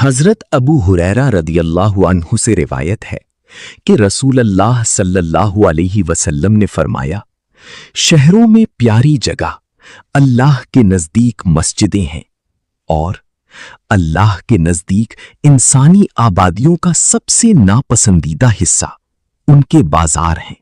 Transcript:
हजरत अबू हुरैरा रदियल्लाहु अन्हु से रिवायत है कि रसूलल्लाह सल्लल्लाहु अलैहि वसल्लम ने फरमाया, शहरों में प्यारी जगह अल्लाह के नजदीक मस्जिदें हैं और अल्लाह के नजदीक इंसानी आबादियों का सबसे नापसंदीदा हिस्सा उनके बाजार हैं।